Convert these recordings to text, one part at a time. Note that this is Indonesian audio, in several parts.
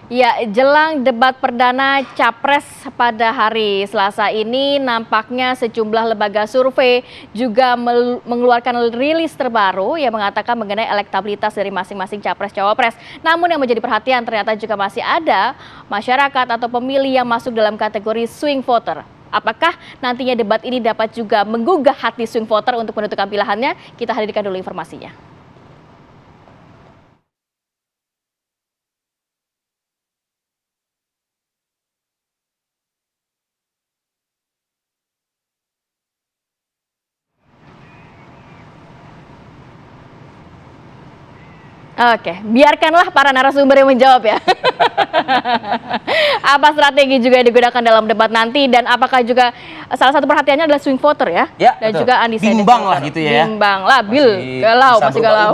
Ya, jelang debat perdana Capres pada hari Selasa ini nampaknya sejumlah lembaga survei juga mengeluarkan rilis terbaru yang mengatakan mengenai elektabilitas dari masing-masing Capres-Cawapres. Namun yang menjadi perhatian ternyata juga masih ada masyarakat atau pemilih yang masuk dalam kategori swing voter. Apakah nantinya debat ini dapat juga menggugah hati swing voter untuk menentukan pilihannya? Kita hadirkan dulu informasinya. Oke, biarkanlah para narasumber yang menjawab ya. Apa strategi juga yang digunakan dalam debat nanti dan apakah juga salah satu perhatiannya adalah swing voter ya? Ya, dan betul. juga undecided Bimbang voter. lah gitu ya. Bimbang, labil, galau, masih galau.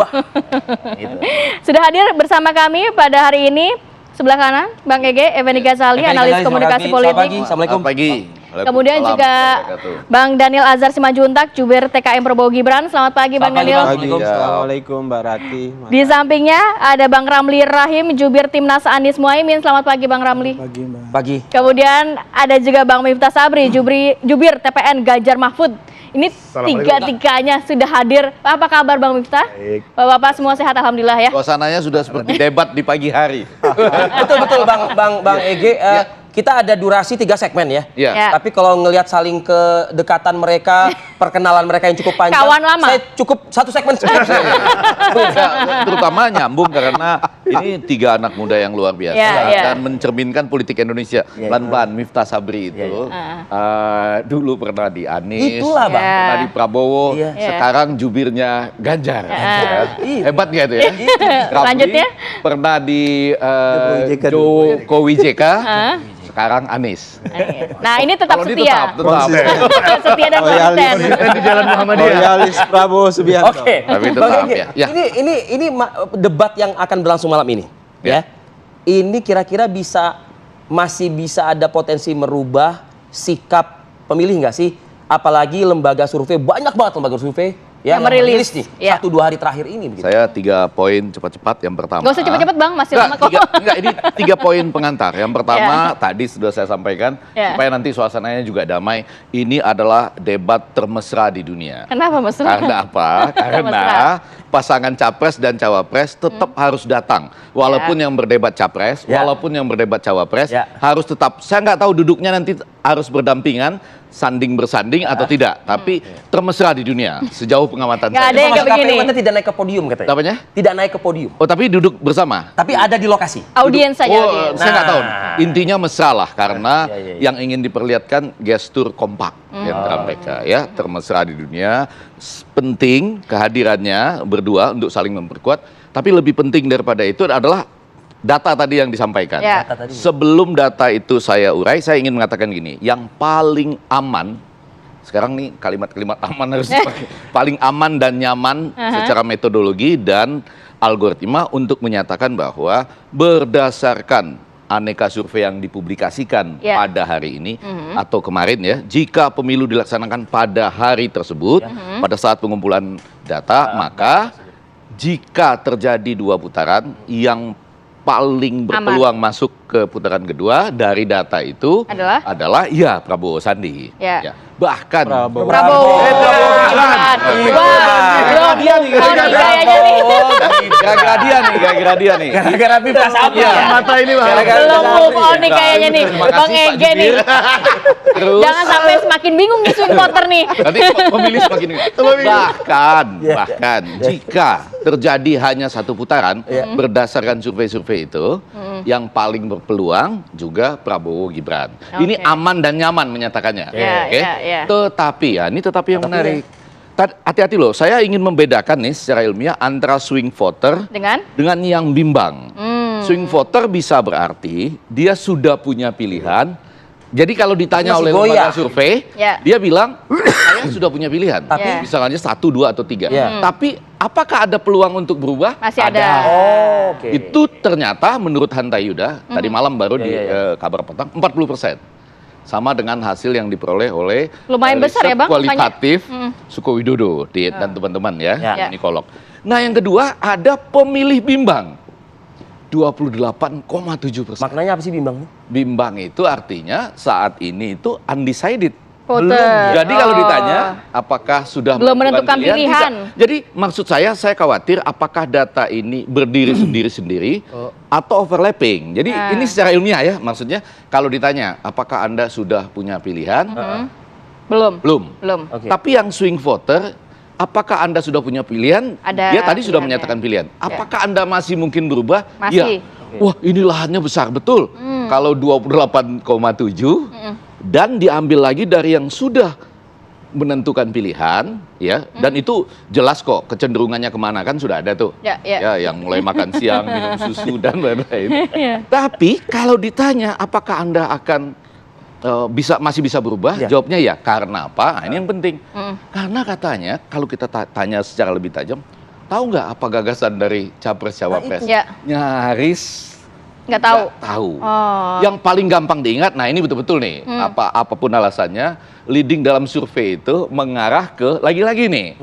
Gitu. Sudah hadir bersama kami pada hari ini sebelah kanan Bang Ege Effendi Ghazali, analis komunikasi politik. Assalamualaikum. Pagi. Kemudian juga Bang Daniel Azhar Simanjuntak, Jubir TKM Prabowo Gibran. Selamat pagi Bang Daniel. Assalamualaikum Mbak Rati. Di sampingnya ada Bang Ramli Rahim, Jubir Timnas Anies Muhaimin. Selamat pagi Bang Ramli. Pagi Mbak. Pagi. Kemudian ada juga Bang Miftah Sabri, Jubir TPN Ganjar Mahfud. Ini tiga-tiganya sudah hadir. Apa kabar Bang Miftah? Baik. Bapak-bapak semua sehat alhamdulillah ya. Suasananya sudah seperti debat di pagi hari. Betul Bang Ege. Kita ada durasi 3 segmen ya. Iya. Ya. Tapi kalau ngelihat saling kedekatan mereka, perkenalan mereka yang cukup panjang, Kawan lama. saya cukup 1 segmen. Terutama nyambung karena ini 3 anak muda yang luar biasa Ya. dan mencerminkan politik Indonesia. Pelan-pelan Miftah Sabri itu dulu pernah di Anies, Itulah, Bang. pernah di Prabowo, Iya. sekarang jubirnya Ganjar. Iya. Hebat nggak itu ya? Ramli Selanjutnya? pernah di Jokowi JK, sekarang Anies. Nah ini tetap Kalau dia setia. tetap. Setia dan konsisten. Di Jalan Muhammadiyah. Loyalis Prabowo Subianto. Oke. Tapi Bang tetap Ege, ya. Ini debat yang akan berlangsung malam ini. Ya. Ini kira-kira masih bisa ada potensi merubah sikap pemilih nggak sih? Apalagi lembaga survei, banyak banget lembaga survei yang merilis nih Ya. 1-2 hari terakhir ini. Begitu. Saya 3 poin cepat-cepat. Yang pertama. Gak usah cepet-cepet Bang, masih lama kok. Enggak, ini 3 poin pengantar. Yang pertama tadi sudah saya sampaikan supaya nanti suasananya juga damai. Ini adalah debat termesra di dunia. Kenapa Mas? Karena apa? Karena pasangan capres dan cawapres tetap harus datang. Walaupun yang berdebat capres, walaupun yang berdebat cawapres, harus tetap. Saya nggak tahu duduknya nanti harus berdampingan, sanding bersanding atau tidak. Tapi termesra di dunia sejauh pengamatan Nggak saya. ada yang kayak begini. KPU tidak naik ke podium katanya. Apanya? Tidak naik ke podium. Oh, tapi duduk bersama. Tapi ada di lokasi. Audiens saja. Oh, saya nggak tahu. Nah. Intinya mesra lah karena Iya. yang ingin diperlihatkan gestur kompak yang mereka ya termesra di dunia. Penting kehadirannya berdua untuk saling memperkuat. Tapi lebih penting daripada itu adalah data tadi yang disampaikan. Ya. Sebelum data itu saya urai, saya ingin mengatakan gini, yang paling aman. Sekarang nih kalimat-kalimat aman harus dipakai. Paling aman dan nyaman secara metodologi dan algoritma untuk menyatakan bahwa berdasarkan aneka survei yang dipublikasikan pada hari ini atau kemarin ya, jika pemilu dilaksanakan pada hari tersebut, pada saat pengumpulan data, maka jika terjadi 2 putaran, yang paling berpeluang masuk ke putaran kedua dari data itu adalah ya Prabowo Sandi. Ya. Bahkan Prabowo. Gara-gara dia nih. Gara-gara Miftah Sabri. Mata ini Belum move on nih kayaknya nih. Bang Ege nih. Terus Jangan sampai semakin bingung nih swing voter nih. nanti pemilih semakin bahkan jika terjadi hanya 1 putaran berdasarkan survei-survei itu, yang paling berpeluang juga Prabowo Gibran. Ini aman dan nyaman menyatakannya. Tetapi yang menarik. Hati-hati loh, saya ingin membedakan nih secara ilmiah antara swing voter dengan yang bimbang. Swing voter bisa berarti dia sudah punya pilihan. Jadi kalau ditanya oleh lembaga survei, dia bilang saya sudah punya pilihan. Tapi misalnya 1, 2 atau 3. Tapi apakah ada peluang untuk berubah? Masih ada. Itu ternyata menurut Hanta Yuda tadi malam baru di kabar petang 40%. Sama dengan hasil yang diperoleh oleh lumayan besar ya Bang kualitatif Suko Widodo dan teman-teman ya, ginekolog. Nah yang kedua ada pemilih bimbang. 28,7%. Maknanya apa sih bimbang? Bimbang itu artinya saat ini itu undecided. Voter. Jadi kalau Oh. ditanya apakah sudah Belum menentukan pilihan. tidak. Jadi maksud saya khawatir apakah data ini berdiri sendiri-sendiri atau overlapping. Jadi ini secara ilmiah ya, maksudnya kalau ditanya apakah Anda sudah punya pilihan? Belum. Belum. Oke. Tapi yang swing voter, apakah Anda sudah punya pilihan? Ada Dia tadi sudah pilihannya. menyatakan pilihan. Apakah Anda masih mungkin berubah? Masih. Ya. Wah, ini lahannya besar betul. Kalau 28,7 dan diambil lagi dari yang sudah menentukan pilihan, ya, dan itu jelas kok kecenderungannya kemana kan sudah ada tuh. Ya. Yang mulai makan siang, minum susu dan lain-lain. Tapi kalau ditanya apakah Anda akan masih bisa berubah? Ya. Jawabnya ya. Karena apa? Nah, ini yang penting. Karena katanya kalau kita tanya secara lebih tajam, tahu nggak apa gagasan dari capres cawapres? Ya. Nyaris Nggak tahu. nggak tahu. Oh. Yang paling gampang diingat, nah ini betul-betul nih, apapun alasannya, leading dalam survei itu mengarah ke lagi-lagi nih.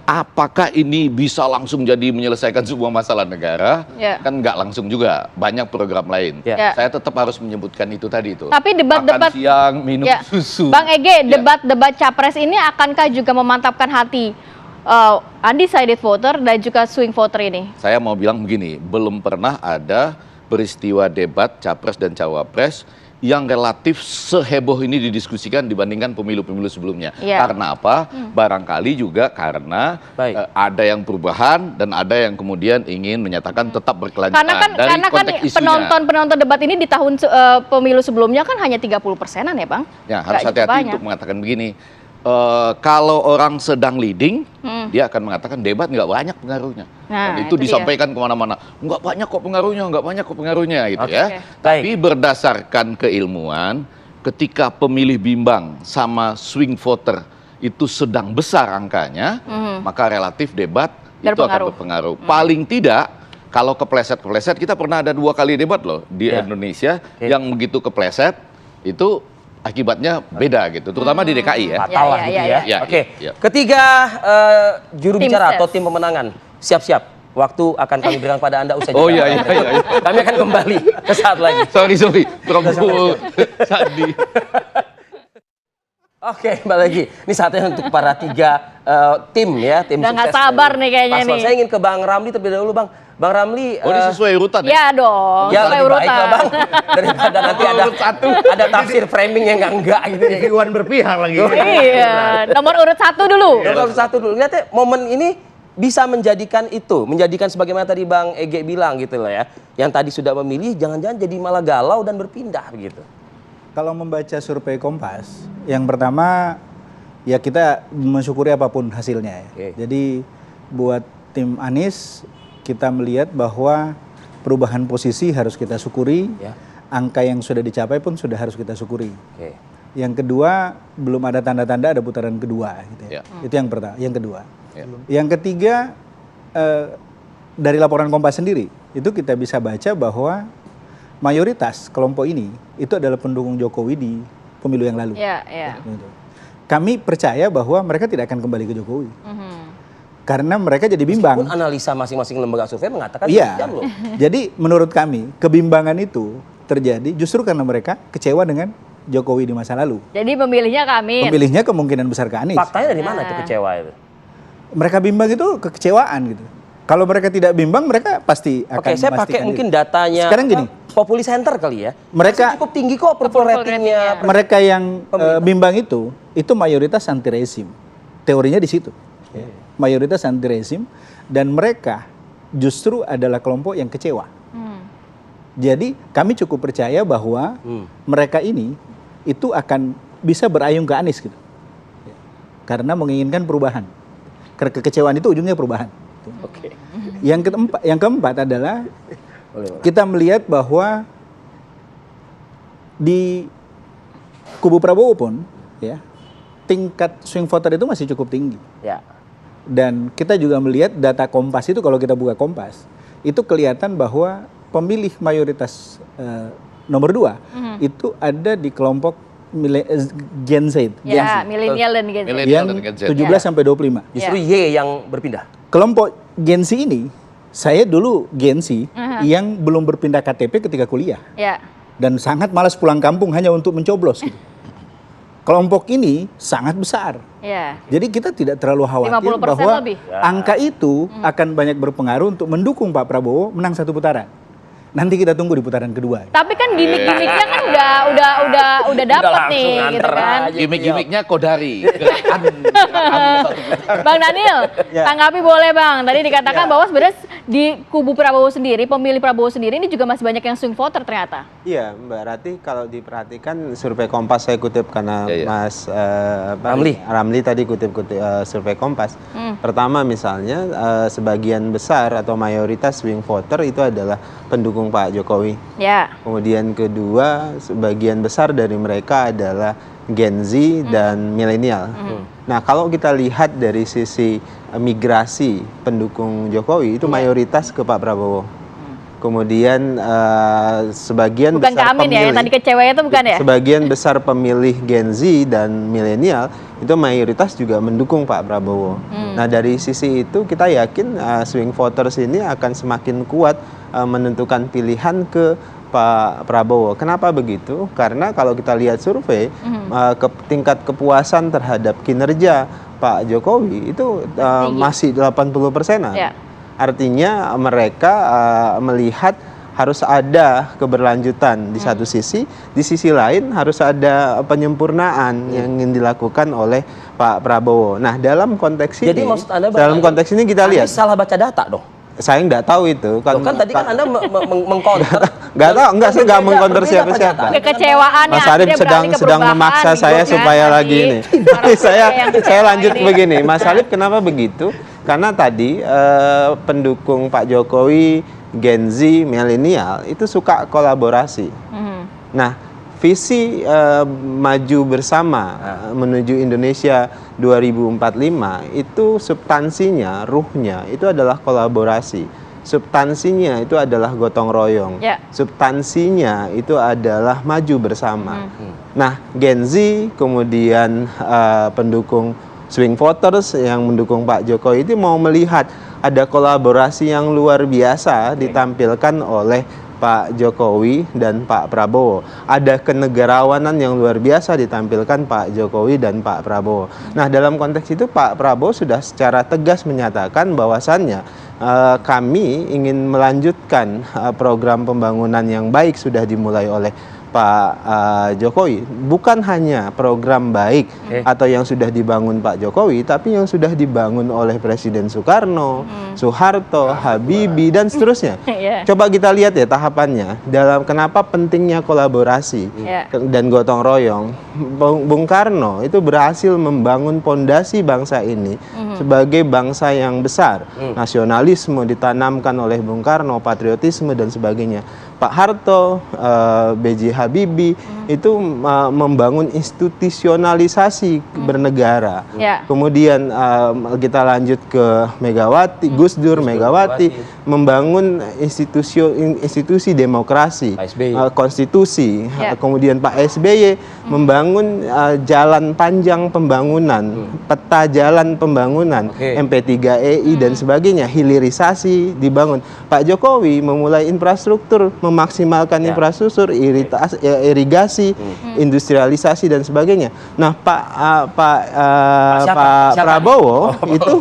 Apakah ini bisa langsung jadi menyelesaikan sebuah masalah negara? Ya. Kan nggak langsung juga, banyak program lain. Ya. Saya tetap harus menyebutkan itu tadi tuh. Tapi debat-debat makan siang, minum Ya. susu. Bang Ege, debat-debat capres ini akankah juga memantapkan hati undecided voter dan juga swing voter ini? Saya mau bilang begini, belum pernah ada peristiwa debat capres dan cawapres yang relatif seheboh ini didiskusikan dibandingkan pemilu-pemilu sebelumnya. Iya. Karena apa? Barangkali juga karena Baik. ada yang perubahan dan ada yang kemudian ingin menyatakan tetap berkelanjutan. Karena kan konteks isunya. penonton debat ini di tahun pemilu sebelumnya kan hanya 30%-an ya, Bang? Ya, harus Nggak cukup hati-hati banyak. untuk mengatakan begini. Kalau orang sedang leading, dia akan mengatakan debat nggak banyak pengaruhnya. Nah, Dan itu itu dia. disampaikan kemana-mana. Nggak banyak kok pengaruhnya, nggak banyak kok pengaruhnya gitu Oke. ya. Baik. Tapi berdasarkan keilmuan, ketika pemilih bimbang sama swing voter itu sedang besar angkanya, maka relatif debat itu akan Berpengaruh. berpengaruh. Paling tidak, kalau kepleset-kepleset, kita pernah ada 2 kali debat loh di Ya. Indonesia, Oke. yang begitu kepleset, itu akibatnya beda gitu, terutama di DKI ya. Fatal lah Ya, gitu ya, ya. ya. Oke. Ya. Ketiga juru Tim bicara ses. atau tim pemenangan, siap-siap. Waktu akan kami berikan pada Anda usai Oh jeda. iya. Kami akan kembali ke saat lagi. Sorry, Prabowo Sandi. Oke, kembali lagi. Ini saatnya untuk para 3 tim ya, tim Udah nggak sukses sabar dari nih kayaknya paslon. nih. Saya ingin ke Bang Ramli terlebih dahulu, Bang. Bang Ramli, Oh ini sesuai urutan ya? Ya dong, ya sesuai lebih baik urutan. lah, Bang, daripada nanti ada tafsir framing yang enggak gitu ya. Iwan berpihak lagi. Iya, nomor urut 1 dulu. Kalau satu dulu, lihatnya momen ini bisa menjadikan sebagaimana tadi Bang Ege bilang gitu loh ya. Yang tadi sudah memilih, jangan-jangan jadi malah galau dan berpindah begitu. Kalau membaca survei Kompas, yang pertama ya kita mensyukuri apapun hasilnya ya. Oke. Jadi buat tim Anies kita melihat bahwa perubahan posisi harus kita syukuri, Ya. angka yang sudah dicapai pun sudah harus kita syukuri. Oke. Yang kedua belum ada tanda-tanda ada putaran kedua, gitu ya. Ya. Itu yang pertama. Yang kedua, Ya. yang ketiga dari laporan Kompas sendiri itu kita bisa baca bahwa mayoritas kelompok ini itu adalah pendukung Jokowi di pemilu yang lalu. Ya. Gitu. Kami percaya bahwa mereka tidak akan kembali ke Jokowi karena mereka jadi bimbang. Pun analisa masing-masing lembaga survei mengatakan Iya. demikian loh. Jadi menurut kami kebimbangan itu terjadi justru karena mereka kecewa dengan Jokowi di masa lalu. Jadi pemilihnya kami. Pemilihnya kemungkinan besar ke Anies. Faktanya dari mana itu kecewa itu? Mereka bimbang itu kekecewaan gitu. Kalau mereka tidak bimbang, mereka pasti akan Oke, saya pakai memastikan mungkin diri. datanya Sekarang gini. Populi Center kali ya. Mereka- Masih cukup tinggi kok approval ratingnya. Mereka yang bimbang itu mayoritas anti rezim. Teorinya di situ. Mayoritas anti rezim dan mereka justru adalah kelompok yang kecewa. Jadi kami cukup percaya bahwa mereka ini itu akan bisa berayung ke Anies gitu. Karena menginginkan perubahan. Karena kekecewaan itu ujungnya perubahan. Oke. Yang keempat adalah kita melihat bahwa di kubu Prabowo pun ya tingkat swing voter itu masih cukup tinggi. Ya. Dan kita juga melihat data Kompas itu kalau kita buka Kompas itu kelihatan bahwa pemilih mayoritas nomor 2 itu ada di kelompok Gen Z. Ya, milenial dan Gen Z. Yang dan Gen Z. 17 sampai 25. Justru Y yang berpindah. Kelompok Gen Z ini Saya dulu Gen Z yang belum berpindah KTP ketika kuliah. Ya. Dan sangat malas pulang kampung hanya untuk mencoblos. Gitu. Kelompok ini sangat besar. Ya. Jadi kita tidak terlalu khawatir 50% bahwa lebih. angka itu akan banyak berpengaruh untuk mendukung Pak Prabowo menang 1 putaran. Nanti kita tunggu di putaran kedua. Tapi kan gimmick-gimmicknya kan udah dapet nih, gitu kan. Gimik-gimiknya Kodari. Bang Daniel, Ya. tanggapi boleh Bang. Tadi dikatakan bahwa sebenarnya di kubu Prabowo sendiri, pemilih Prabowo sendiri ini juga masih banyak yang swing voter ternyata. Iya, Mbak Rati, kalau diperhatikan survei Kompas saya kutip karena Iya, iya. Mas Ramli tadi kutip survei Kompas. Pertama misalnya sebagian besar atau mayoritas swing voter itu adalah pendukung Pak Jokowi. Ya. Kemudian kedua, sebagian besar dari mereka adalah Gen Z dan milenial. Nah, kalau kita lihat dari sisi migrasi pendukung Jokowi itu mayoritas ke Pak Prabowo. Kemudian sebagian Bukan ke besar Amin ya, yang tadi ke ceweknya itu bukan ya? sebagian besar pemilih Gen Z dan milenial itu mayoritas juga mendukung Pak Prabowo. Nah, dari sisi itu kita yakin swing voters ini akan semakin kuat menentukan pilihan ke Pak Prabowo. Kenapa begitu? Karena kalau kita lihat survei, tingkat kepuasan terhadap kinerja Pak Jokowi itu masih 80%-an. Ya. Artinya mereka melihat harus ada keberlanjutan di satu sisi, di sisi lain harus ada penyempurnaan yang ingin dilakukan oleh Pak Prabowo. Nah, dalam konteks ini, Jadi maksud Anda dalam konteks ini kita lihat, salah baca data dong. saya nggak tahu itu. Loh, kan tadi kan Anda mengcounter. Nggak tahu, saya nggak Berbeda, mengkonter berbeda siapa-siapa. pernyataan. Kekecewaannya Mas Arief akhirnya sedang beralih ke sedang perubahan memaksa gitu saya kan, supaya tadi. lagi ini. Para saya yang kecewa lanjut ini. begini, Mas Arief kenapa begitu? Karena tadi pendukung Pak Jokowi, Gen Z, milenial itu suka kolaborasi. Nah, visi maju bersama menuju Indonesia 2045 itu substansinya, ruhnya itu adalah kolaborasi. Substansinya itu adalah gotong royong. Ya. Substansinya itu adalah maju bersama. Nah, Gen Z kemudian pendukung swing voters yang mendukung Pak Jokowi itu mau melihat ada kolaborasi yang luar biasa ditampilkan oleh Pak Jokowi dan Pak Prabowo. Ada kenegarawanan yang luar biasa ditampilkan Pak Jokowi dan Pak Prabowo. Nah, dalam konteks itu Pak Prabowo sudah secara tegas menyatakan bahwasannya kami ingin melanjutkan program pembangunan yang baik sudah dimulai oleh Pak Jokowi. Bukan hanya program baik atau yang sudah dibangun Pak Jokowi, tapi yang sudah dibangun oleh Presiden Soekarno, Soeharto, Habibie, dan seterusnya. Iya. Coba kita lihat ya tahapannya. Dalam kenapa pentingnya kolaborasi dan gotong royong. Bung Karno itu berhasil membangun pondasi bangsa ini sebagai bangsa yang besar. Nasionalisme ditanamkan oleh Bung Karno, patriotisme dan sebagainya. Pak Harto, B.J. Habibie itu membangun institusionalisasi bernegara. Ya. Kemudian kita lanjut ke Megawati, Gus Dur, Megawati membangun institusi demokrasi, Pak SBY. konstitusi. Ya. Kemudian Pak SBY membangun jalan panjang pembangunan, peta jalan pembangunan, MP3EI dan sebagainya, hilirisasi dibangun. Pak Jokowi memulai infrastruktur, memaksimalkan infrastruktur, irigasi, industrialisasi dan sebagainya. Nah, Pak Prabowo itu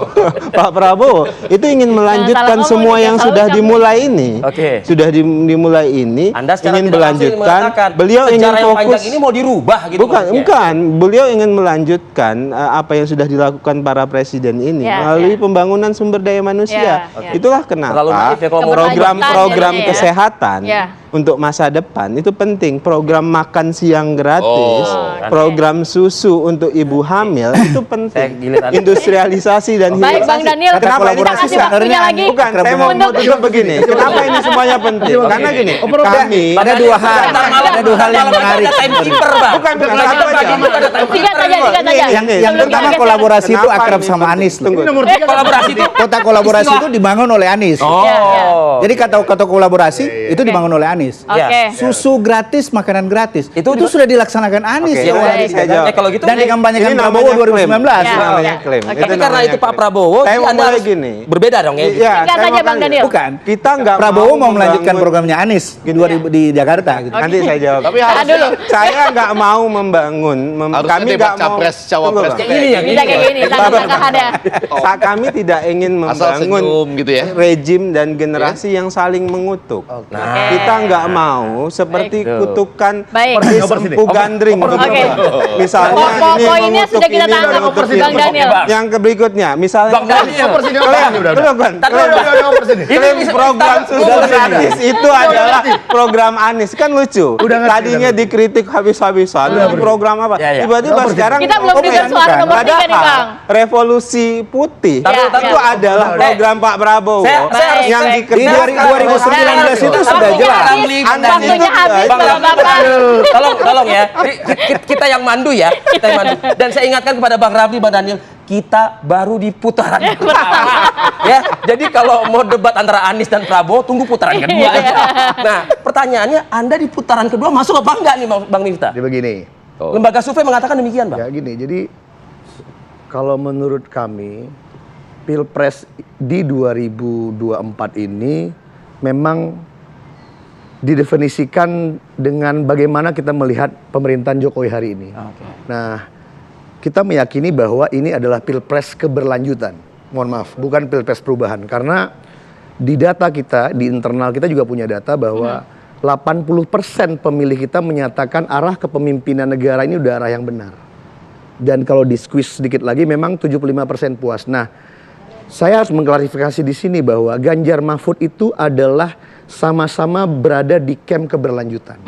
Pak Prabowo itu ingin melanjutkan ngomong semua nih, yang selalu sudah campur. dimulai ini. Oke. Sudah dimulai ini, Anda secara ingin tidak langsung melanjutkan. mengatakan, Beliau ingin sejarah yang fokus. panjang ini mau dirubah gitu Bukan, maksudnya? bukan. Beliau ingin melanjutkan apa yang sudah dilakukan para presiden ini Ya, melalui ya. pembangunan sumber daya manusia. Ya, ya. Itulah kenapa Terlalu naif ya kalau mau program-program jadinya ya. kesehatan Ya. untuk masa depan itu penting. Program makan siang gratis, Oh, program susu untuk ibu hamil itu penting. giliran. Industrialisasi dan Baik, Bang Daniel. Kenapa ini kolaborasi kita kasih waktunya sebenarnya lagi. Bukan, saya mau tutup begini. Kenapa ini semuanya penting? Karena gini, kami Ada dua hal, ada dua hal yang menarik. Ada timekeeper, Bang. Bukan, Satu satu aja. aja. Ada timekeeper. Singkat saja. Yang Sebelum pertama kita geser. kolaborasi itu Kenapa akrab ini sama penting? Anies. Loh. Tunggu. Kolaborasi itu Kota kolaborasi itu dibangun oleh Anies. Oh. Ya, ya. Jadi kata kolaborasi itu dibangun oleh Anies. Anies. Oke. Susu gratis, makanan gratis. Itu sudah dilaksanakan Anies. Oke, ya, tadi saya jawab. kalau gitu Dan dikampanyekan Ini Prabowo namanya 2019. klaim. Ya. Itu namanya klaim. Oke. Tapi karena itu Pak Prabowo, Saya jadi mau Anda mulai harus gini. berbeda dong ya. Iya, Singkat saya saja, mau Bang tanya. Daniel. Bukan. Kita nggak Prabowo mau membangun- melanjutkan programnya Anies 2000 di Jakarta gitu. Nanti saya jawab. Tapi Tahan dulu. Saya nggak mau membangun. Harusnya Kami debat nggak mau. capres, cawapres Tunggu, Bang. Yang ini yang Bisa kayak gini, tangkap ada. Kami tidak ingin Asal membangun senyum gitu ya. rejim dan generasi yang saling mengutuk. Nah, Kita nggak mau seperti Baik. kutukan Baik. seperti empu gandring. Oke. Misalnya ini Poinnya mengutuk sudah kita ini dan tangkap, mengutuk Bang ini. Daniel. Yang berikutnya, misalnya Bang Daniel. klaim program susu gratis itu adalah program Anies, kan lucu. Tadinya dikritik habis-habisan. Program apa? Ya, ya. Tiba-tiba sekarang Kita belum oke. dengar suara nomor 3 nih, Padahal Bang. revolusi putih Ya, itu ya. adalah program Pak Prabowo Saya yang baik. Di dikerjakan 2019 itu sudah Waktunya jelas. habis, Anda waktunya itu- habis, Bang, Bapak-Bapak. tolong ya. Kita yang mandu ya. Kita yang mandu. Dan saya ingatkan kepada Bang Rafli, Bang Daniel, kita baru di putaran pertama. Ya, jadi kalau mau debat antara Anies dan Prabowo, tunggu putaran kedua. Iya. Nah, pertanyaannya, Anda di putaran kedua masuk apa enggak nih, Bang Miftah? Jadi begini, Lembaga survei mengatakan demikian, Bang. ya gini, jadi kalau menurut kami Pilpres di 2024 ini memang didefinisikan dengan bagaimana kita melihat pemerintahan Jokowi hari ini. Nah, kita meyakini bahwa ini adalah Pilpres keberlanjutan. Mohon maaf, bukan Pilpres perubahan. Karena di data kita, di internal kita juga punya data bahwa 80% pemilih kita menyatakan arah kepemimpinan negara ini udah arah yang benar. Dan kalau di squeeze sedikit lagi memang 75% puas. Nah, saya harus mengklarifikasi di sini bahwa Ganjar Mahfud itu adalah sama-sama berada di camp keberlanjutan.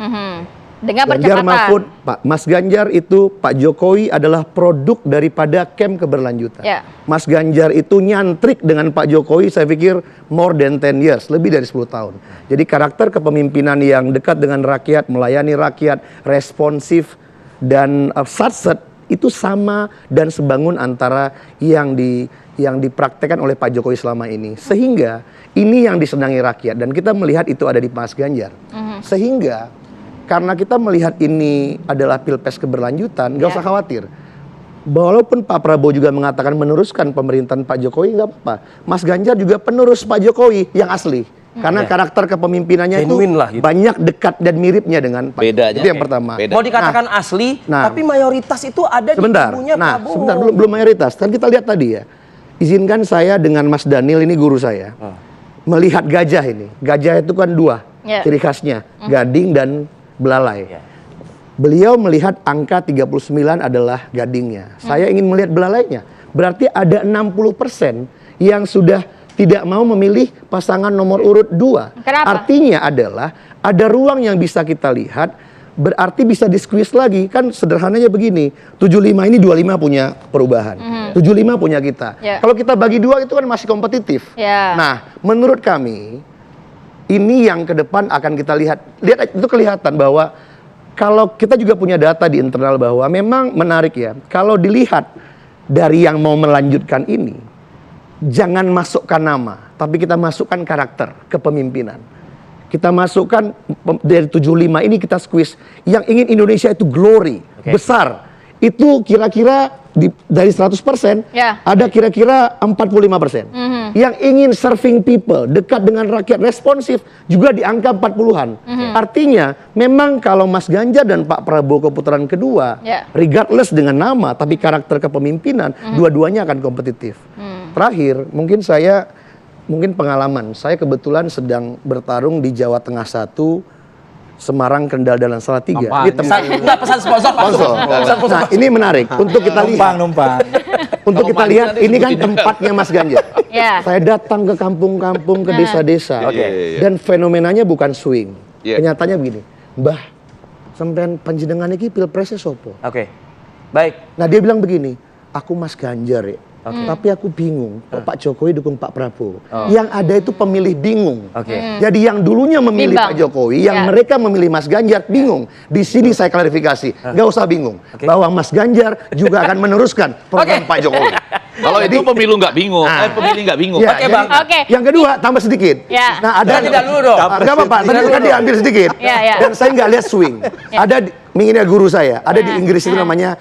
Dengan Ganjar percepatan. Mahfud, Pak Mas Ganjar itu, Pak Jokowi adalah produk daripada camp keberlanjutan. Ya. Mas Ganjar itu nyantrik dengan Pak Jokowi, saya pikir more than 10 years, lebih dari 10 tahun. Jadi karakter kepemimpinan yang dekat dengan rakyat, melayani rakyat, responsif, dan satset itu sama dan sebangun antara yang dipraktekkan oleh Pak Jokowi selama ini. Sehingga ini yang disenangi rakyat dan kita melihat itu ada di Mas Ganjar. Sehingga karena kita melihat ini adalah Pilpres keberlanjutan, nggak usah khawatir. Walaupun Pak Prabowo juga mengatakan meneruskan pemerintahan Pak Jokowi, nggak apa-apa. Mas Ganjar juga penerus Pak Jokowi yang asli. Karena karakter kepemimpinannya itu Genuine lah gitu. banyak dekat dan miripnya dengan Pak. Bedanya Itu yang pertama. beda. Mau dikatakan asli, nah. tapi mayoritas itu ada Sebentar, di kubunya nah Prabowo. sebentar belum mayoritas. Kan kita lihat tadi ya. Izinkan saya dengan Mas Daniel ini guru saya melihat gajah ini. Gajah itu kan dua Ya. ciri khasnya, gading dan belalai. Beliau melihat angka 39 adalah gadingnya. Saya ingin melihat belalainya. Berarti ada 60% yang sudah tidak mau memilih pasangan nomor urut 2. Kenapa? Artinya adalah ada ruang yang bisa kita lihat, berarti bisa di-squeeze lagi. Kan sederhananya begini, 75 ini 25 punya perubahan. 75 punya kita. Ya. Kalau kita bagi 2 itu kan masih kompetitif. Ya. Nah, menurut kami ini yang ke depan akan kita lihat. Lihat itu kelihatan bahwa kalau kita juga punya data di internal bahwa memang menarik ya. Kalau dilihat dari yang mau melanjutkan ini, jangan masukkan nama, tapi kita masukkan karakter kepemimpinan. Kita masukkan dari 75 ini kita squeeze. Yang ingin Indonesia itu glory, besar. Itu kira-kira dari 100% Ya. ada kira-kira 45%. Yang ingin serving people, dekat dengan rakyat, responsif juga di angka 40-an. Artinya memang kalau Mas Ganjar dan Pak Prabowo ke putaran kedua, Ya. regardless dengan nama tapi karakter kepemimpinan, dua-duanya akan kompetitif. Terakhir, mungkin pengalaman. Saya kebetulan sedang bertarung di Jawa Tengah 1, Semarang, Kendal, dan Salatiga. Ini Pesan sponsor, Pak. Pesan sponsor. Nah, ini menarik untuk kita lihat. Numpang. Untuk kita lihat, ini kan tempatnya Mas Ganjar. Ya. Saya datang ke kampung-kampung, ke desa-desa. Dan fenomenanya bukan swing. Iya. Kenyataannya begini, Mbah, sampean panjenengan iki pilpresnya sopo? Oke. Baik. Nah dia bilang begini, aku Mas Ganjar ya. Tapi aku bingung, Pak Jokowi dukung Pak Prabowo. Yang ada itu pemilih bingung. Jadi yang dulunya memilih Bimbang. Pak Jokowi, yang mereka memilih Mas Ganjar bingung. Di sini saya klarifikasi, nggak usah bingung. Bahwa Mas Ganjar juga akan meneruskan program Pak Jokowi. Kalau itu pemilu nggak bingung, pemilih nggak bingung. Ya, Oke, Bang. Oke. Yang kedua tambah sedikit. Ya. Nah ada Tidak dulu dong. nggak apa-apa. Tadi kan diambil sedikit. Ya. Dan saya nggak lihat swing. Ada mengingat guru saya. Ada di Inggris itu namanya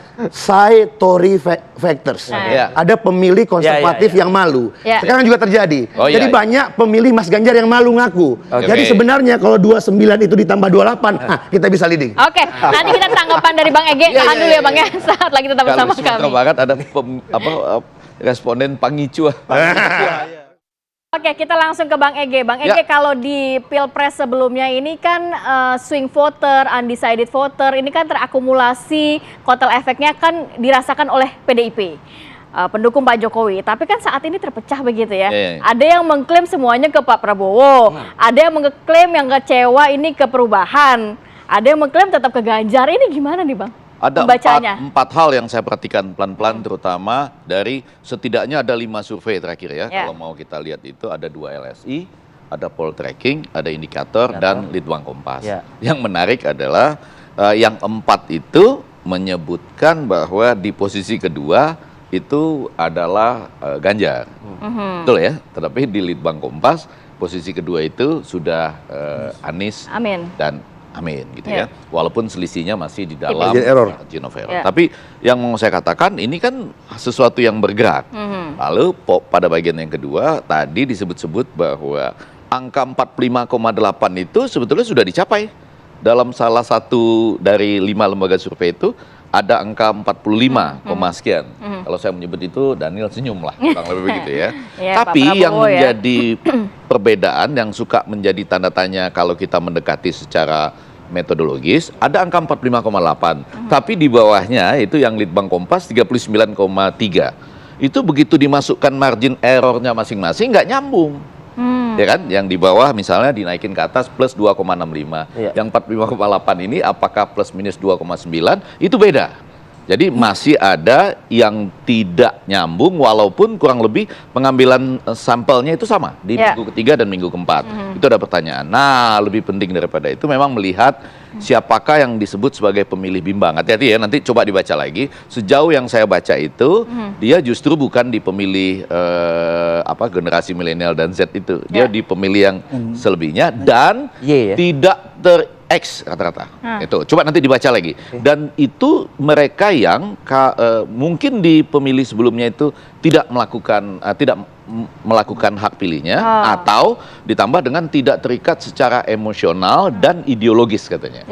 Tory factors. Ya. Ada pemilih konservatif yang malu. Ya. Sekarang juga terjadi. Oh, Jadi iya. banyak pemilih Mas Ganjar yang malu ngaku. Jadi sebenarnya kalau 29 itu ditambah 28, kita bisa leading. Oke, nanti kita tanggapan dari Bang Ege. Tahan dulu ya Bang ya. Saat lagi tetap Kalau bersama di Sumatera kami. Barat ada responden pangicu. Oke, kita langsung ke Bang Ege. Bang Ege, kalau di Pilpres sebelumnya ini kan swing voter, undecided voter, ini kan terakumulasi, kotel efeknya kan dirasakan oleh PDIP. Pendukung Pak Jokowi, tapi kan saat ini terpecah begitu ya. Ada yang mengklaim semuanya ke Pak Prabowo, ada yang mengklaim yang kecewa ini ke perubahan, ada yang mengklaim tetap ke Ganjar. Ini gimana nih Bang? Ada Pembacanya. empat hal yang saya perhatikan pelan-pelan, terutama dari setidaknya ada 5 survei terakhir ya. Kalau mau kita lihat itu ada 2 LSI, ada poll tracking, ada indikator, dan Litbang Kompas. Yang menarik adalah yang 4 itu menyebutkan bahwa di posisi kedua itu adalah Ganjar. Betul ya? Tetapi di Litbang Kompas posisi kedua itu sudah Anies dan Amin gitu ya. Walaupun selisihnya masih di dalam margin of error. Tapi yang mau saya katakan ini kan sesuatu yang bergerak. Lalu pada bagian yang kedua tadi disebut-sebut bahwa angka 45,8 itu sebetulnya sudah dicapai. Dalam salah satu dari 5 lembaga survei itu ada angka 45, sekian. Kalau saya menyebut itu Daniel senyum lah, kurang lebih begitu ya. Tapi yang menjadi perbedaan yang suka menjadi tanda tanya kalau kita mendekati secara metodologis, ada angka 45,8. Tapi di bawahnya itu yang Litbang Kompas 39,3. Itu begitu dimasukkan margin errornya masing-masing nggak nyambung. Ya kan, yang di bawah misalnya dinaikin ke atas plus 2,65, yang 45,8 ini apakah plus minus 2,9 itu beda. Jadi masih ada yang tidak nyambung walaupun kurang lebih pengambilan sampelnya itu sama di minggu ketiga dan minggu keempat. Itu ada pertanyaan. Nah, lebih penting daripada itu memang melihat siapakah yang disebut sebagai pemilih bimbang. Hati-hati ya, nanti coba dibaca lagi. Sejauh yang saya baca itu, dia justru bukan di pemilih generasi milenial dan Z itu. Dia di pemilih yang selebihnya dan tidak X rata-rata. Itu coba nanti dibaca lagi. Dan itu mereka yang mungkin di pemilih sebelumnya itu tidak melakukan hak pilihnya atau ditambah dengan tidak terikat secara emosional dan ideologis katanya.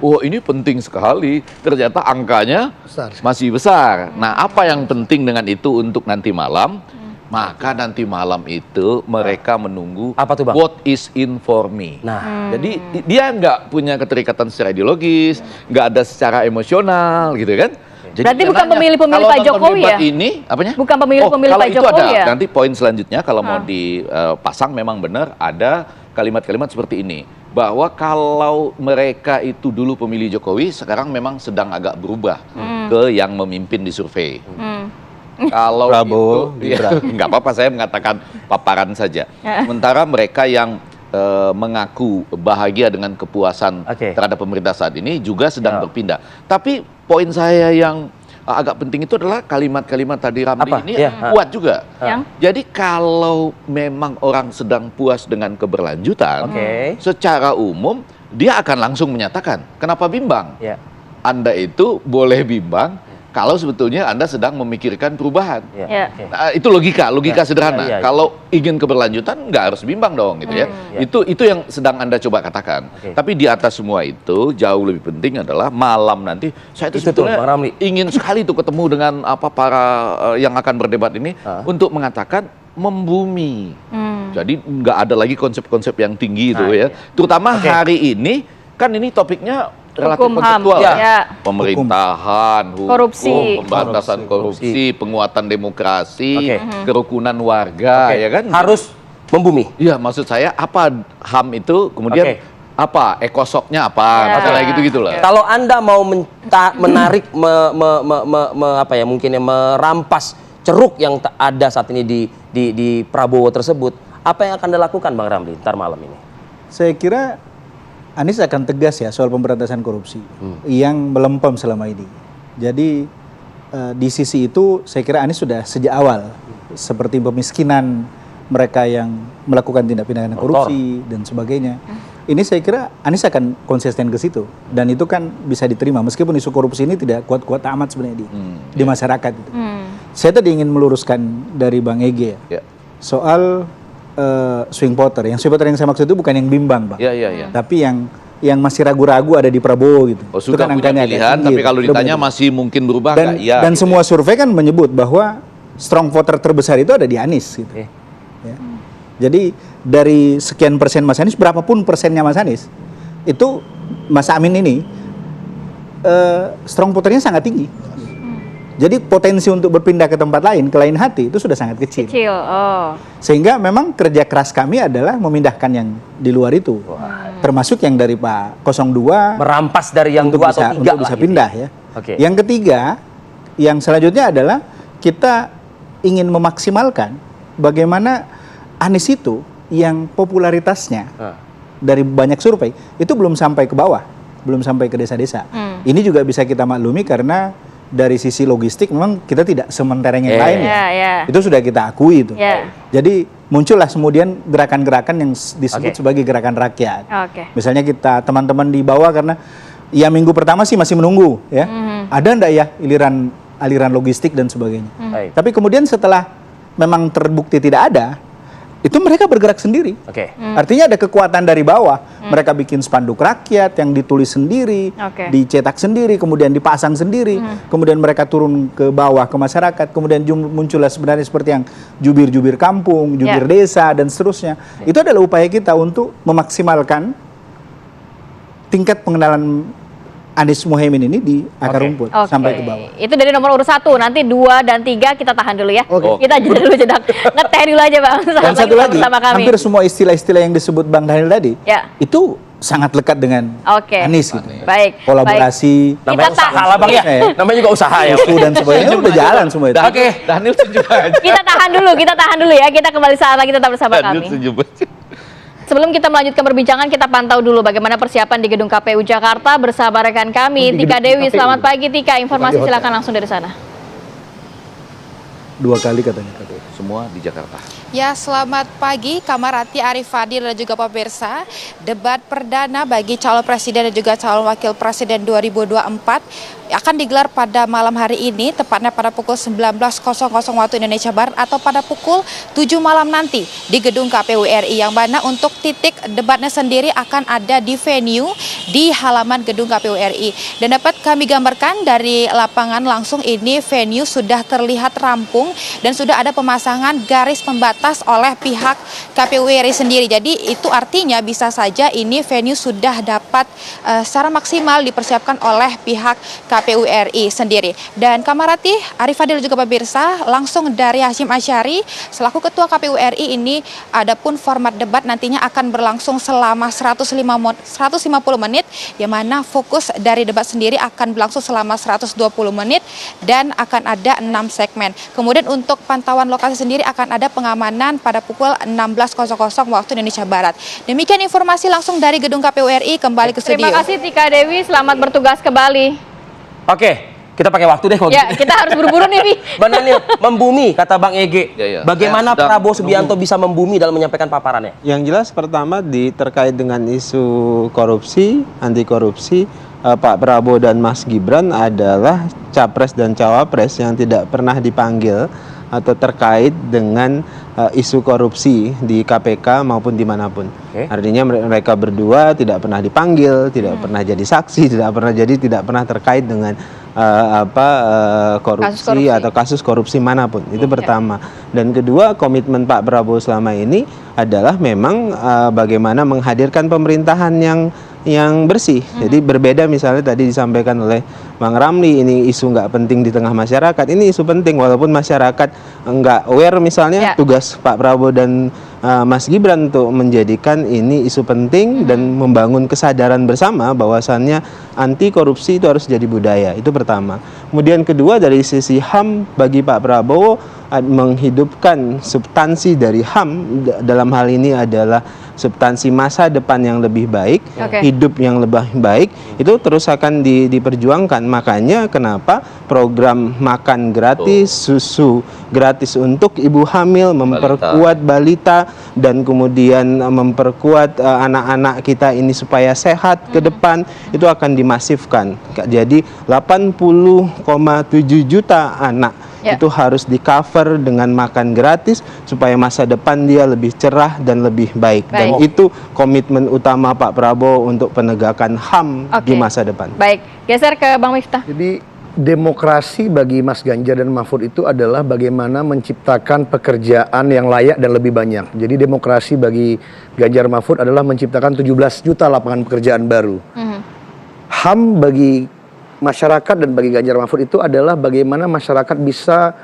Wah, ini penting sekali. Ternyata angkanya masih besar. Nah, apa yang penting dengan itu untuk nanti malam? Maka nanti malam itu mereka menunggu apa tuh, Bang? What is in for me. Nah, jadi dia nggak punya keterikatan secara ideologis, nggak ada secara emosional gitu kan. Jadi berarti bukan pemilih-pemilih Pak Jokowi ya? Ini apanya? Bukan pemilih-pemilih Pak Jokowi ada, ya? nanti poin selanjutnya kalau mau dipasang memang benar ada kalimat-kalimat seperti ini. Bahwa kalau mereka itu dulu pemilih Jokowi, sekarang memang sedang agak berubah ke yang memimpin di survei. Kalau Prabowo, itu, ya, nggak apa-apa saya mengatakan paparan saja. Sementara mereka yang mengaku bahagia dengan kepuasan terhadap pemerintah saat ini juga sedang berpindah. Tapi poin saya yang agak penting itu adalah kalimat-kalimat tadi Ramli ini kuat juga. Jadi kalau memang orang sedang puas dengan keberlanjutan, secara umum dia akan langsung menyatakan, kenapa bimbang? Anda itu boleh bimbang kalau sebetulnya Anda sedang memikirkan perubahan. Nah, itu logika sederhana. Kalau ingin keberlanjutan nggak harus bimbang dong gitu ya. Itu yang sedang Anda coba katakan. Tapi di atas semua itu jauh lebih penting adalah malam nanti saya itu sebetulnya ingin sekali tuh ketemu dengan para yang akan berdebat ini untuk mengatakan membumi. Jadi nggak ada lagi konsep-konsep yang tinggi itu ya. Terutama hari ini kan ini topiknya relatif konseptual pemerintahan, korupsi, pemberantasan korupsi, penguatan demokrasi, kerukunan warga, ya kan? Harus membumi. Iya, maksud saya apa HAM itu kemudian apa ekosoknya apa, masalah gitu-gitu lah. Kalau Anda mau menarik merampas ceruk yang ada saat ini di Prabowo tersebut, apa yang akan dilakukan Bang Ramli ntar malam ini? Saya kira Anies akan tegas ya soal pemberantasan korupsi yang melempem selama ini. Jadi di sisi itu saya kira Anies sudah sejak awal seperti pemiskinan mereka yang melakukan tindak pidana korupsi dan sebagainya. Ini saya kira Anies akan konsisten ke situ dan itu kan bisa diterima meskipun isu korupsi ini tidak kuat-kuat amat sebenarnya di masyarakat. Saya tadi ingin meluruskan dari Bang Ege ya. Soal swing voter. Yang swing voter yang saya maksud itu bukan yang bimbang, Bang. Iya. Tapi yang masih ragu-ragu ada di Prabowo gitu. Oh, sudah punya pilihan, tapi kalau ditanya masih mungkin berubah dan, nggak? Iya. Dan semua survei kan menyebut bahwa strong voter terbesar itu ada di Anies gitu. Ya. Jadi dari sekian persen Mas Anies, berapapun persennya Mas Anies, itu Mas Amin ini strong voternya sangat tinggi. Jadi potensi untuk berpindah ke tempat lain, ke lain hati itu sudah sangat kecil. Sehingga memang kerja keras kami adalah memindahkan yang di luar itu. Termasuk yang dari Pak 02 merampas dari yang 2 atau 3 untuk bisa pindah ya. Yang ketiga, yang selanjutnya adalah kita ingin memaksimalkan bagaimana Anies itu yang popularitasnya dari banyak survei itu belum sampai ke bawah, belum sampai ke desa-desa. Ini juga bisa kita maklumi karena dari sisi logistik memang kita tidak sementereng yang lain ya. Itu sudah kita akui itu. Jadi muncullah kemudian gerakan-gerakan yang disebut sebagai gerakan rakyat. Misalnya kita teman-teman di bawah karena ya minggu pertama sih masih menunggu ya. Ada enggak ya aliran logistik dan sebagainya. Tapi kemudian setelah memang terbukti tidak ada, itu mereka bergerak sendiri. Artinya ada kekuatan dari bawah. Mereka bikin spanduk rakyat yang ditulis sendiri, dicetak sendiri, kemudian dipasang sendiri. Kemudian mereka turun ke bawah ke masyarakat. Kemudian muncullah sebenarnya seperti yang jubir-jubir kampung, jubir desa dan seterusnya. Itu adalah upaya kita untuk memaksimalkan tingkat pengenalan Anies Muhaimin ini di akar rumput sampai ke bawah. Itu dari nomor urut 1, nanti 2 dan 3 kita tahan dulu ya. Kita jeda dulu ngeteh dulu aja Bang. Dan satu lagi, hampir semua istilah-istilah yang disebut Bang Daniel tadi, itu sangat lekat dengan Anies gitu. Baik. Kolaborasi. Namanya usaha lah Bang ya. Namanya juga usaha ya. Isu dan sebagainya udah jalan semua itu. Daniel setuju aja. Kita tahan dulu ya. Kita kembali saat lagi tetap bersama kami. Sebelum kita melanjutkan perbincangan, kita pantau dulu bagaimana persiapan di Gedung KPU Jakarta bersama rekan kami, Tika Dewi. Selamat pagi Tika, informasi silakan langsung dari sana. 2 kali katanya KPU. Semua di Jakarta. Ya, selamat pagi Kamarati, Arif Fadil dan juga pemirsa. Debat perdana bagi calon presiden dan juga calon wakil presiden 2024 akan digelar pada malam hari ini, tepatnya pada pukul 19.00 waktu Indonesia Barat atau pada pukul 7 malam nanti di Gedung KPU RI, yang mana untuk titik debatnya sendiri akan ada di venue di halaman Gedung KPU RI. Dan dapat kami gambarkan dari lapangan langsung ini venue sudah terlihat rampung dan sudah ada pemasangan garis pembatas oleh pihak KPU RI sendiri. Jadi itu artinya bisa saja ini venue sudah dapat secara maksimal dipersiapkan oleh pihak KPU RI sendiri. Dan Kamarati, Arif Fadil juga pemirsa, langsung dari Hashim Asyari selaku Ketua KPU RI ini, adapun format debat nantinya akan berlangsung selama 150 menit, yang mana fokus dari debat sendiri akan berlangsung selama 120 menit dan akan ada 6 segmen. Kemudian untuk pantauan lokasi sendiri akan ada pengamanan pada pukul 16.00 waktu Indonesia Barat. Demikian informasi langsung dari Gedung KPU RI, kembali ke studio. Terima kasih Tika Dewi, selamat bertugas kembali. Kita pakai waktu deh kalau gitu. Kita harus buru-buru nih. Bang Daniel, membumi kata Bang Ege. Bagaimana Prabowo Subianto bisa membumi dalam menyampaikan paparannya? Yang jelas pertama terkait dengan isu korupsi, anti korupsi, Pak Prabowo dan Mas Gibran adalah capres dan cawapres yang tidak pernah dipanggil atau terkait dengan isu korupsi di KPK maupun dimanapun. Artinya mereka berdua tidak pernah dipanggil, tidak pernah jadi saksi, tidak pernah terkait dengan korupsi atau kasus korupsi manapun. Itu pertama. Dan kedua, komitmen Pak Prabowo selama ini adalah memang bagaimana menghadirkan pemerintahan yang bersih. Jadi berbeda misalnya tadi disampaikan oleh Bang Ramli, ini isu nggak penting di tengah masyarakat. Ini isu penting walaupun masyarakat nggak aware misalnya tugas Pak Prabowo dan Mas Gibran untuk menjadikan ini isu penting dan membangun kesadaran bersama bahwasannya anti korupsi itu harus jadi budaya. Itu pertama. Kemudian kedua, dari sisi HAM bagi Pak Prabowo menghidupkan substansi dari HAM dalam hal ini adalah substansi masa depan yang lebih baik, hidup yang lebih baik, itu terus akan diperjuangkan. Makanya kenapa program makan gratis, susu gratis untuk ibu hamil, memperkuat balita, dan kemudian memperkuat anak-anak kita ini supaya sehat ke depan, itu akan dimasifkan. Jadi 80,7 juta anak itu harus di cover dengan makan gratis supaya masa depan dia lebih cerah dan lebih baik. Dan itu komitmen utama Pak Prabowo untuk penegakan HAM di masa depan. Baik, geser ke Bang Miftah. Jadi demokrasi bagi Mas Ganjar dan Mahfud itu adalah bagaimana menciptakan pekerjaan yang layak dan lebih banyak. Jadi demokrasi bagi Ganjar Mahfud adalah menciptakan 17 juta lapangan pekerjaan baru. HAM bagi masyarakat dan bagi Ganjar Mahfud itu adalah bagaimana masyarakat bisa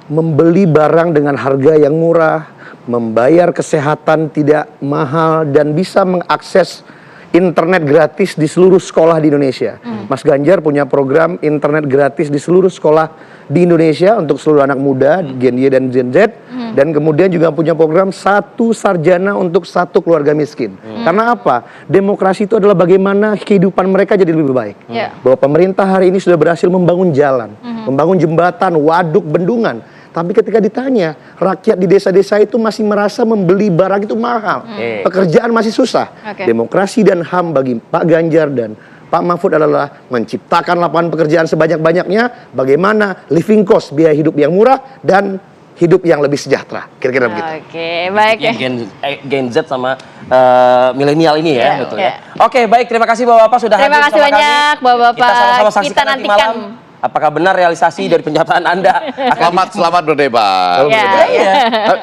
membeli barang dengan harga yang murah, membayar kesehatan tidak mahal, dan bisa mengakses internet gratis di seluruh sekolah di Indonesia. Mas Ganjar punya program internet gratis di seluruh sekolah di Indonesia untuk seluruh anak muda, Gen Y dan Gen Z, dan kemudian juga punya program 1 sarjana untuk 1 keluarga miskin. Karena apa? Demokrasi itu adalah bagaimana kehidupan mereka jadi lebih baik. Bahwa pemerintah hari ini sudah berhasil membangun jalan, membangun jembatan, waduk, bendungan. Tapi ketika ditanya, rakyat di desa-desa itu masih merasa membeli barang itu mahal. Pekerjaan masih susah. Demokrasi dan HAM bagi Pak Ganjar dan Pak Mahfud adalah menciptakan lapangan pekerjaan sebanyak-banyaknya, bagaimana living cost, biaya hidup yang murah, dan hidup yang lebih sejahtera. Kira-kira begitu. Oke, baik ya. Gen Z sama milenial ini ya, betul ya. Oke, baik, terima kasih Bapak-Bapak sudah hadir Terima kasih bersama banyak kami. Bapak-Bapak. Kita sama-sama saksikan Kita nanti nantikan. malam. Apakah benar realisasi dari pernyataan Anda? Selamat berdebat.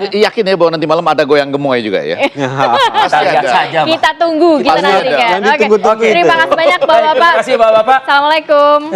Yakin ya bahwa nanti malam ada goyang gemoy juga ya? Kita lihat saja. Pak. Kita tunggu, kita Pasti ada. nantikan. Yang ditunggu-tunggu itu. Terima kasih banyak Bapak-Bapak. Terima kasih Bapak-Bapak. Assalamualaikum.